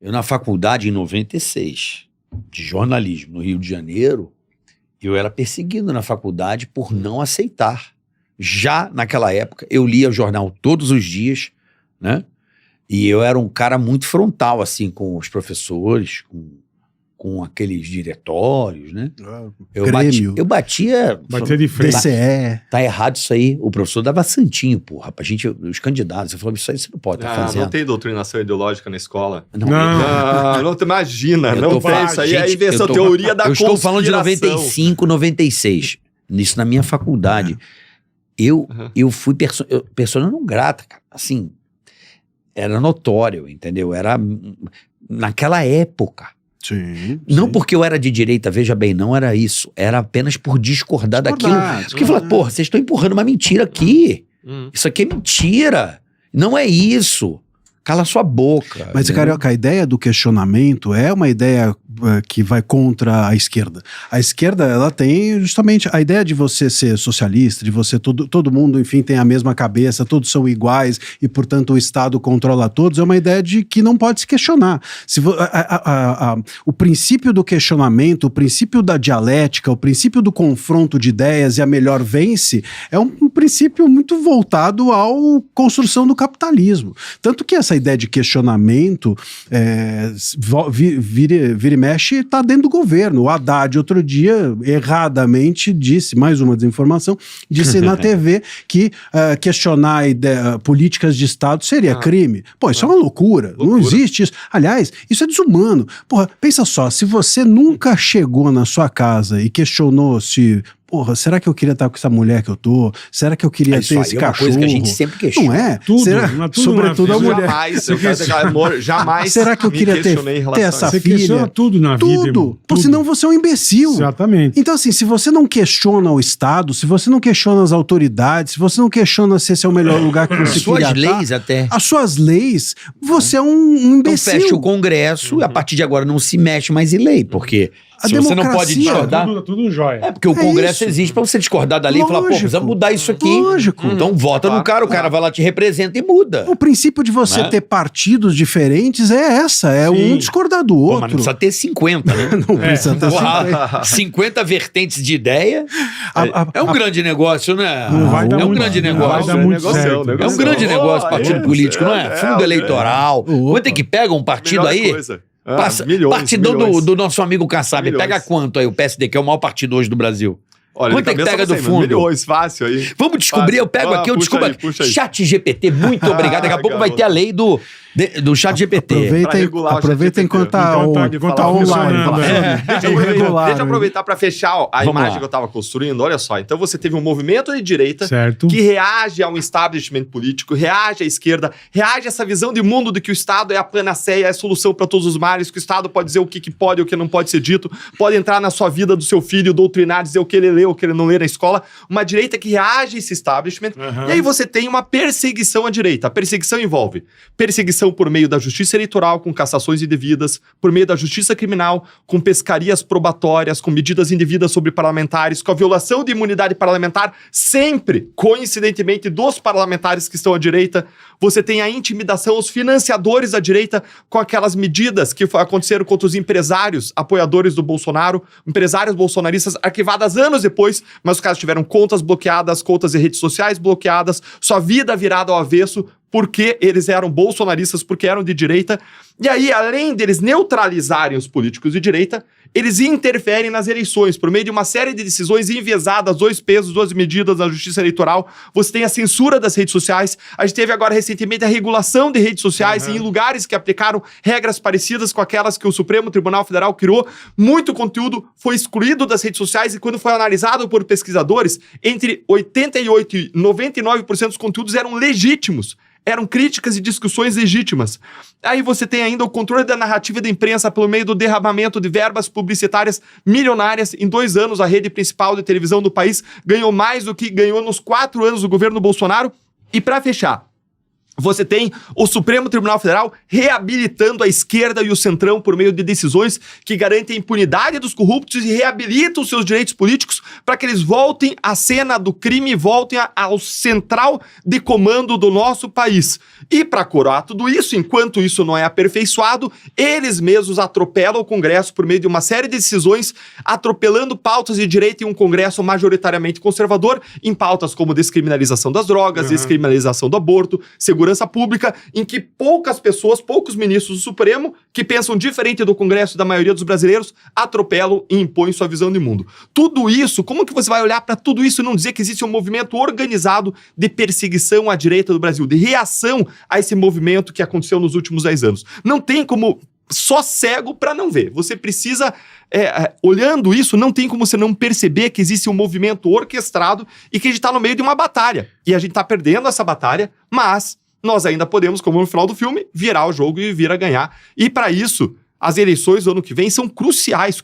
Eu na faculdade, em 96, de jornalismo, no Rio de Janeiro, eu era perseguido na faculdade por não aceitar. Já naquela época, eu lia o jornal todos os dias, né? E eu era um cara muito frontal, assim, com os professores, com aqueles diretórios, né? Eu batia de frente. DCE. Tá errado isso aí. O professor dava santinho, porra, pra gente, os candidatos. Eu falava, isso aí você não pode estar fazendo. Não tem doutrinação ideológica na escola. Não Não, imagina, Eu não tô tem falando, isso aí. gente, É invenção, teoria da eu conspiração. estou falando de 95, 96. Isso na minha faculdade. Eu fui persona não grata, cara. Assim, era notório, entendeu? Era naquela época. Sim. Não porque eu era de direita, veja bem, não era isso. Era apenas por discordar daquilo. Porque eu falei, porra, vocês estão empurrando uma mentira aqui. Isso aqui é mentira. Não é isso. Cala sua boca. Mas, né? Carioca, a ideia do questionamento é uma ideia que vai contra a esquerda. A esquerda, ela tem justamente a ideia de você ser socialista, de você, todo mundo, enfim, tem a mesma cabeça, todos são iguais e, portanto, o Estado controla todos, é uma ideia de que não pode se questionar. O princípio do questionamento, o princípio da dialética, o princípio do confronto de ideias e a melhor vence, é um princípio muito voltado à construção do capitalismo. Tanto que essa ideia de questionamento vira e mexe está dentro do governo. O Haddad, outro dia, erradamente disse, mais uma desinformação, disse na TV que questionar políticas de Estado seria crime. Pô, isso é uma loucura. Não existe isso. Aliás, isso é desumano. Porra, pensa só, se você nunca chegou na sua casa e questionou se... Porra, será que eu queria estar com essa mulher que eu tô? Será que eu queria ter esse cachorro? É uma coisa que a gente sempre questiona. Não é? Tudo, Sobretudo a mulher. Jamais será que eu queria ter essa Você filha? questiona tudo na vida, irmão. Tudo. Senão você é um imbecil. Exatamente. Então, assim, se você não questiona o Estado, se você não questiona as autoridades, se você não questiona se esse é o melhor lugar que você queria estar... As suas leis até. As suas leis, você é um imbecil. Então fecha o Congresso, a partir de agora não se mexe mais em lei, porque... Se você não pode discordar... Tudo jóia. É porque o Congresso existe pra você discordar da lei e falar, pô, precisa mudar isso aqui. Lógico. Então vota no cara, o cara vai lá, te representa e muda. O princípio de você ter partidos diferentes é um discordar do outro. Pô, mas não precisa ter 50, né? Não precisa ter 50. 50 vertentes de ideia é um grande negócio, né? Não vai dar é um muito, grande não negócio. vai dar muito certo. É um grande negócio partido político, não é? Fundo eleitoral. Quanto é que pega um partido aí? Partidão do nosso amigo Kassab, pega quanto aí o PSD, que é o maior partido hoje do Brasil? Olha, quanto é que pega do fundo? Milhões, fácil aí. Vamos descobrir, eu pego aqui, eu descubro. Chat GPT, muito obrigado. Daqui a pouco vai ter a lei do Chat GPT. Aproveita enquanto tá online. Deixa eu aproveitar para fechar a imagem que eu estava construindo. Olha só, então você teve um movimento de direita que reage a um establishment político, reage à esquerda, reage a essa visão de mundo de que o Estado é a panaceia, é a solução para todos os males, que o Estado pode dizer o que pode e o que não pode ser dito, pode entrar na sua vida do seu filho, doutrinar, dizer o que ele lê, o que ele não lê na escola. Uma direita que reage a esse establishment. E aí você tem uma perseguição à direita. A perseguição envolve perseguição por meio da justiça eleitoral, com cassações indevidas, por meio da justiça criminal, com pescarias probatórias, com medidas indevidas sobre parlamentares, com a violação de imunidade parlamentar, sempre, coincidentemente, dos parlamentares que estão à direita. Você tem a intimidação aos financiadores da direita com aquelas medidas que aconteceram contra os empresários apoiadores do Bolsonaro, empresários bolsonaristas arquivadas anos depois, mas os caras tiveram contas bloqueadas, contas e redes sociais bloqueadas, sua vida virada ao avesso, porque eles eram bolsonaristas, porque eram de direita. E aí, além deles neutralizarem os políticos de direita, eles interferem nas eleições por meio de uma série de decisões enviesadas, 2 pesos, 2 medidas na justiça eleitoral. Você tem a censura das redes sociais. A gente teve agora recentemente a regulação de redes sociais em lugares que aplicaram regras parecidas com aquelas que o Supremo Tribunal Federal criou. Muito conteúdo foi excluído das redes sociais e quando foi analisado por pesquisadores, entre 88% e 99% dos conteúdos eram legítimos. Eram críticas e discussões legítimas. Aí você tem ainda o controle da narrativa da imprensa pelo meio do derramamento de verbas publicitárias milionárias. Em 2 anos, a rede principal de televisão do país ganhou mais do que ganhou nos 4 anos do governo Bolsonaro. E para fechar, Você tem o Supremo Tribunal Federal reabilitando a esquerda e o centrão por meio de decisões que garantem a impunidade dos corruptos e reabilitam os seus direitos políticos para que eles voltem à cena do crime e voltem ao central de comando do nosso país. E para coroar tudo isso, enquanto isso não é aperfeiçoado, eles mesmos atropelam o Congresso por meio de uma série de decisões, atropelando pautas de direita em um Congresso majoritariamente conservador, em pautas como descriminalização das drogas, descriminalização do aborto, segurança pública, em que poucas pessoas, poucos ministros do Supremo, que pensam diferente do Congresso e da maioria dos brasileiros, atropelam e impõem sua visão de mundo. Tudo isso, como que você vai olhar para tudo isso e não dizer que existe um movimento organizado de perseguição à direita do Brasil, de reação a esse movimento que aconteceu nos últimos 10 anos? Não tem como só cego para não ver. Você precisa, olhando isso, não tem como você não perceber que existe um movimento orquestrado e que a gente está no meio de uma batalha. E a gente está perdendo essa batalha, mas nós ainda podemos, como no final do filme, virar o jogo e vir a ganhar. E para isso, as eleições do ano que vem são cruciais.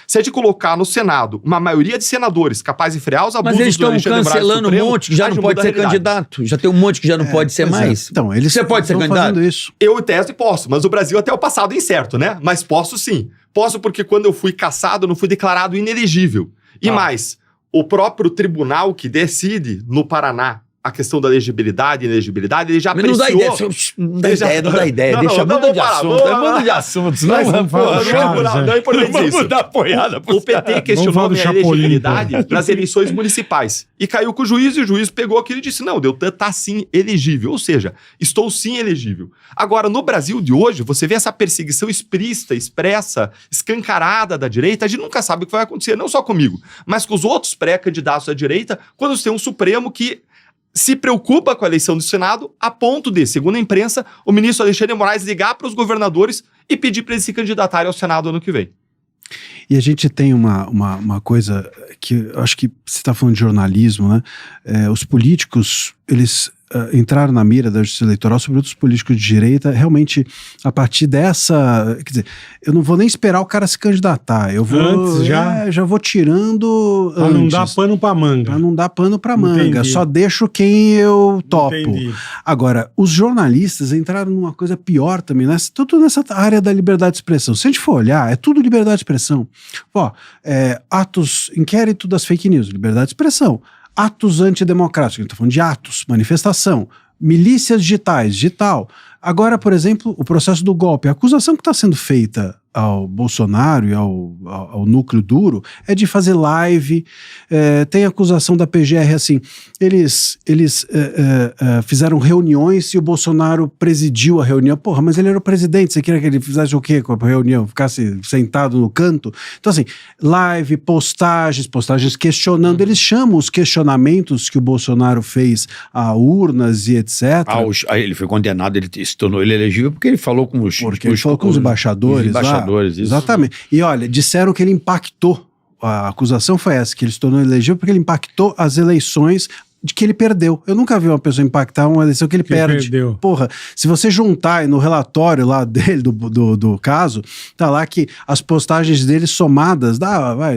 Se a gente colocar no Senado uma maioria de senadores capazes de frear os abusos... Mas eles estão cancelando um monte que já não pode ser candidato. Já tem um monte que já não pode ser mais. Então, você pode ser candidato? Isso. Eu, em tese, posso, mas o Brasil até o passado é incerto, né? Mas posso sim. Posso porque quando eu fui cassado, eu não fui declarado inelegível. E mais, o próprio tribunal que decide no Paraná a questão da elegibilidade, inelegibilidade, ele já apreciou... Não dá ideia. Deixa muda de assunto. Muda de assunto. Não é importante isso. Dar apoiada. O PT questionou a minha elegibilidade nas eleições municipais. E caiu com o juiz, e o juiz pegou aquilo e disse, não, Deltan tá sim elegível. Ou seja, estou sim elegível. Agora, no Brasil de hoje, você vê essa perseguição expressa, escancarada da direita, a gente nunca sabe o que vai acontecer, não só comigo, mas com os outros pré-candidatos da direita, quando você tem um Supremo que se preocupa com a eleição do Senado a ponto de, segundo a imprensa, o ministro Alexandre de Moraes ligar para os governadores e pedir para eles se candidatarem ao Senado ano que vem. E a gente tem uma coisa que eu acho que você está falando de jornalismo, né? Os políticos, eles entraram na mira da justiça eleitoral, sobretudo os políticos de direita, realmente, a partir dessa... Quer dizer, eu não vou nem esperar o cara se candidatar, eu vou... Antes, já vou tirando pra não dar pano pra manga. Pra não dar pano pra manga, só deixo quem eu topo. Entendi. Agora, os jornalistas entraram numa coisa pior também, né? Tudo nessa área da liberdade de expressão. Se a gente for olhar, é tudo liberdade de expressão. Inquérito das fake news, liberdade de expressão. Atos antidemocráticos, a gente está falando de atos, manifestação, milícias digital. Agora, por exemplo, o processo do golpe, a acusação que está sendo feita ao Bolsonaro e ao núcleo duro é de fazer live, tem acusação da PGR assim, eles fizeram reuniões e o Bolsonaro presidiu a reunião. Porra, mas ele era o presidente, você queria que ele fizesse o quê com a reunião? Ficasse sentado no canto? Então assim, live, postagens questionando, eles chamam os questionamentos que o Bolsonaro fez a urnas e etc. Ele foi condenado, ele se tornou elegível porque ele falou com os... Porque ele falou com os embaixadores lá. Isso. Exatamente. E olha, disseram que ele impactou, a acusação foi essa, que ele se tornou elegível porque ele impactou as eleições de que ele perdeu. Eu nunca vi uma pessoa impactar uma eleição que ele perde. Perdeu. Porra, se você juntar aí no relatório lá dele, do caso, tá lá que as postagens dele somadas,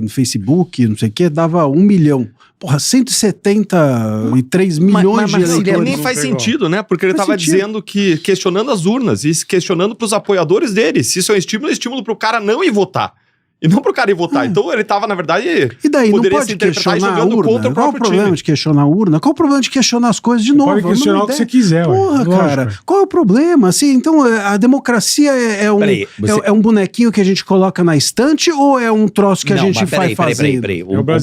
no Facebook, não sei o que, dava 1 milhão. Porra, 173 milhões de eleitores. Nem faz sentido, né? Porque ele estava dizendo que, questionando as urnas e questionando para os apoiadores dele. Se isso é um estímulo para o cara não ir votar. E não pro cara ir votar. Então ele tava, na verdade, e daí, não pode questionar a urna? Qual o problema de questionar a urna? Qual o problema de questionar as coisas de novo? Pode questionar o que você quiser. Porra, cara. Qual é o problema? Assim, então, a democracia é um bonequinho que a gente coloca na estante ou é um troço que a gente vai fazendo?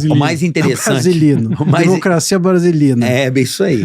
O mais interessante... Democracia brasileira. É isso aí.